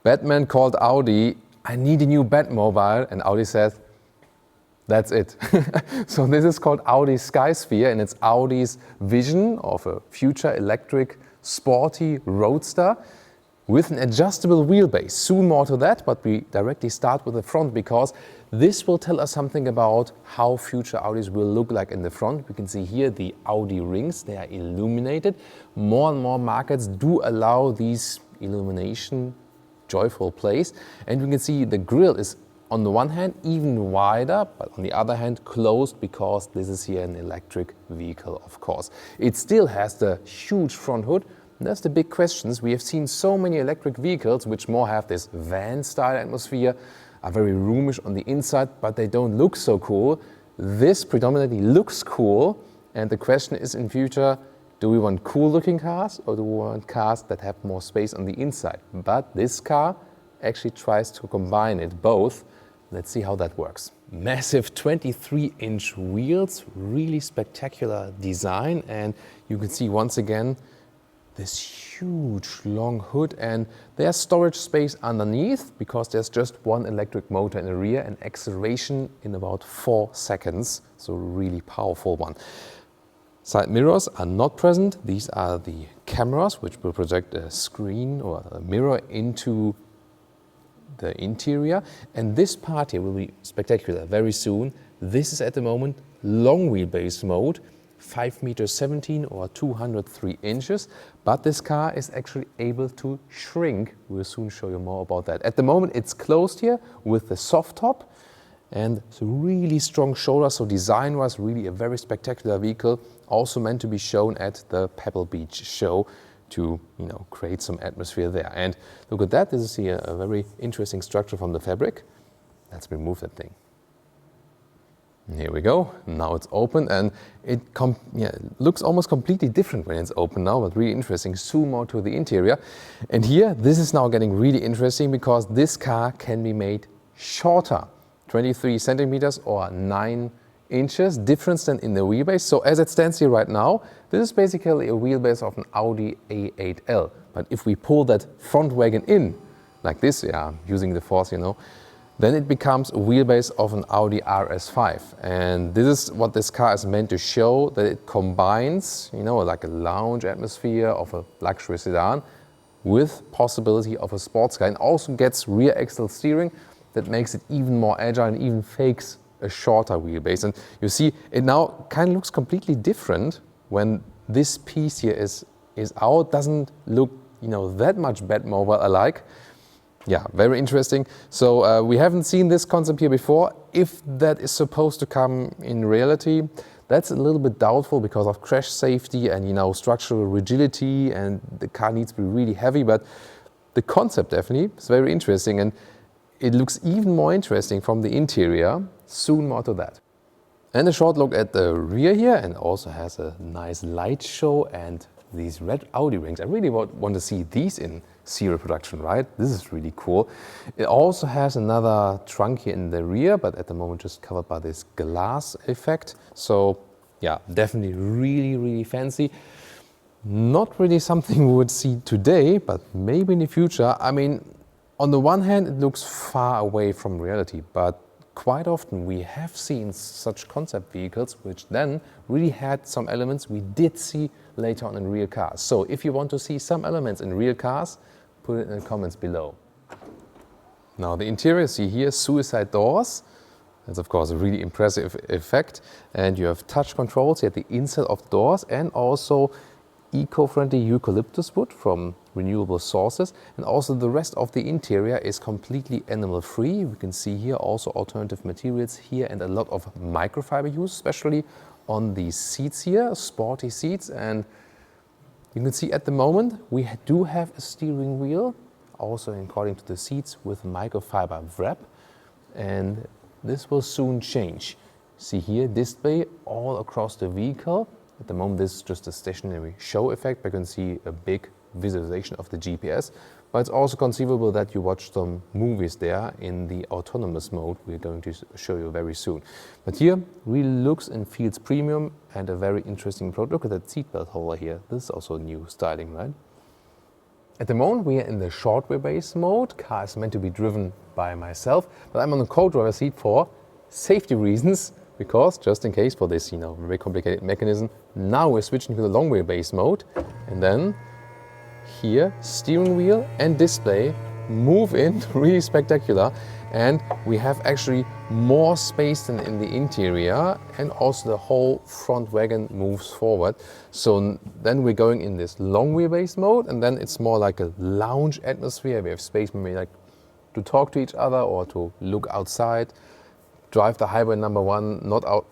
Batman called Audi, I need a new Batmobile, and Audi said, that's it. So this is called Audi Skysphere, and it's Audi's vision of a future electric sporty roadster with an adjustable wheelbase. Soon more to that, but we directly start with the front because this will tell us something about how future Audis will look like in the front. We can see here the Audi rings, they are illuminated. More and more markets do allow these illumination joyful place, and we can see the grille is on the one hand even wider, but on the other hand closed because this is here an electric vehicle, of course. It still has the huge front hood. That's the big questions. We have seen so many electric vehicles which more have this van style atmosphere, are very roomish on the inside, but they don't look so cool. This predominantly looks cool, and the question is in future, do we want cool looking cars or do we want cars that have more space on the inside? But this car actually tries to combine it both. Let's see how that works. Massive 23-inch wheels, really spectacular design, and you can see once again this huge long hood, and there's storage space underneath because there's just one electric motor in the rear and acceleration in about 4 seconds, so really powerful one. Side mirrors are not present. These are the cameras which will project a screen or a mirror into the interior, and this part here will be spectacular very soon. This is at the moment long wheelbase mode, 5.17 meters or 203 inches, but this car is actually able to shrink. We'll soon show you more about that. At the moment it's closed here with the soft top and it's a really strong shoulder, so design-wise really a very spectacular vehicle, also meant to be shown at the Pebble Beach show to create some atmosphere there. And look at that, this is here a very interesting structure from the fabric. Let's remove that thing. Here we go, now it's open, and it looks almost completely different when it's open now, but really interesting. Zoom more to the interior. And here, this is now getting really interesting because this car can be made shorter, 23 centimeters or 9 inches, difference than in the wheelbase. So as it stands here right now, this is basically a wheelbase of an Audi A8L. But if we pull that front wagon in, like this, using the force, then it becomes a wheelbase of an Audi RS5. And this is what this car is meant to show, that it combines, like a lounge atmosphere of a luxury sedan with possibility of a sports car, and also gets rear axle steering that makes it even more agile and even fakes a shorter wheelbase. And you see, it now kind of looks completely different when this piece here is out. Doesn't look, that much Batmobile alike. Yeah, very interesting. So we haven't seen this concept here before. If that is supposed to come in reality, that's a little bit doubtful because of crash safety and structural rigidity, and the car needs to be really heavy. But the concept definitely is very interesting, and it looks even more interesting from the interior. Soon more to that. And a short look at the rear here, and also has a nice light show and these red Audi rings. I really want to see these in serial production, right? This is really cool. It also has another trunk here in the rear, but at the moment just covered by this glass effect. So yeah, definitely really, really fancy. Not really something we would see today, but maybe in the future. I mean, on the one hand, it looks far away from reality, but quite often we have seen such concept vehicles which then really had some elements we did see later on in real cars. So if you want to see some elements in real cars, put it in the comments below. Now the interior, see here, suicide doors. That's of course a really impressive effect. And you have touch controls here at the inside of the doors, and also eco-friendly eucalyptus wood from renewable sources, and also the rest of the interior is completely animal-free. We can see here also alternative materials here and a lot of microfiber use, especially on the seats here, sporty seats. And you can see at the moment we do have a steering wheel, also according to the seats, with microfiber wrap, and this will soon change. See here, display all across the vehicle. At the moment this is just a stationary show effect, but you can see a big visualization of the GPS. But it's also conceivable that you watch some movies there in the autonomous mode we're going to show you very soon. But here really looks and feels premium, and a very interesting product. Look at that seatbelt holder here. This is also new styling, right? At the moment we are in the short wheelbase mode. Car is meant to be driven by myself, but I'm on the co-driver seat for safety reasons, because just in case for this, very complicated mechanism. Now we're switching to the long wheelbase mode, and then here, steering wheel and display move in, really spectacular. And we have actually more space than in the interior, and also the whole front wagon moves forward. So then we're going in this long wheelbase mode, and then it's more like a lounge atmosphere. We have space maybe like to talk to each other or to look outside, drive the highway number one, not out.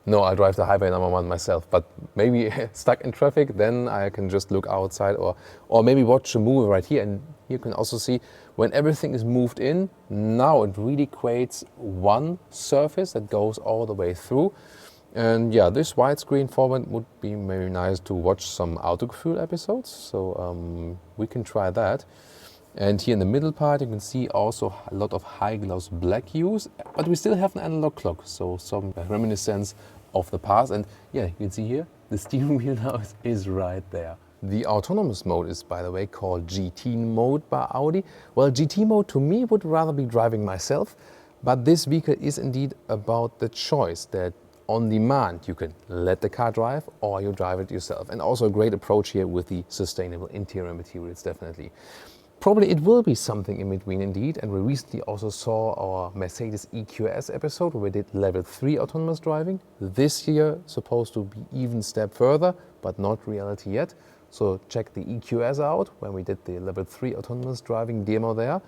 No, I drive the highway number one myself, but maybe stuck in traffic, then I can just look outside or maybe watch a movie right here. And you can also see when everything is moved in, now it really creates one surface that goes all the way through. And yeah, this widescreen format would be maybe nice to watch some Autogefühl episodes, so we can try that. And here in the middle part you can see also a lot of high gloss black hues, but we still have an analog clock, so some reminiscence of the past. And yeah, you can see here the steering wheel now is right there. The autonomous mode is, by the way, called GT mode by Audi. Well, GT mode to me would rather be driving myself, but this vehicle is indeed about the choice that on demand you can let the car drive or you drive it yourself. And also a great approach here with the sustainable interior materials, definitely. Probably it will be something in between indeed, and we recently also saw our Mercedes EQS episode where we did level 3 autonomous driving. This year supposed to be even step further, but not reality yet. So check the EQS out when we did the level 3 autonomous driving demo there,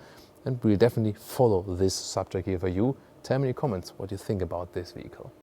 and we'll definitely follow this subject here for you. Tell me in the comments what you think about this vehicle.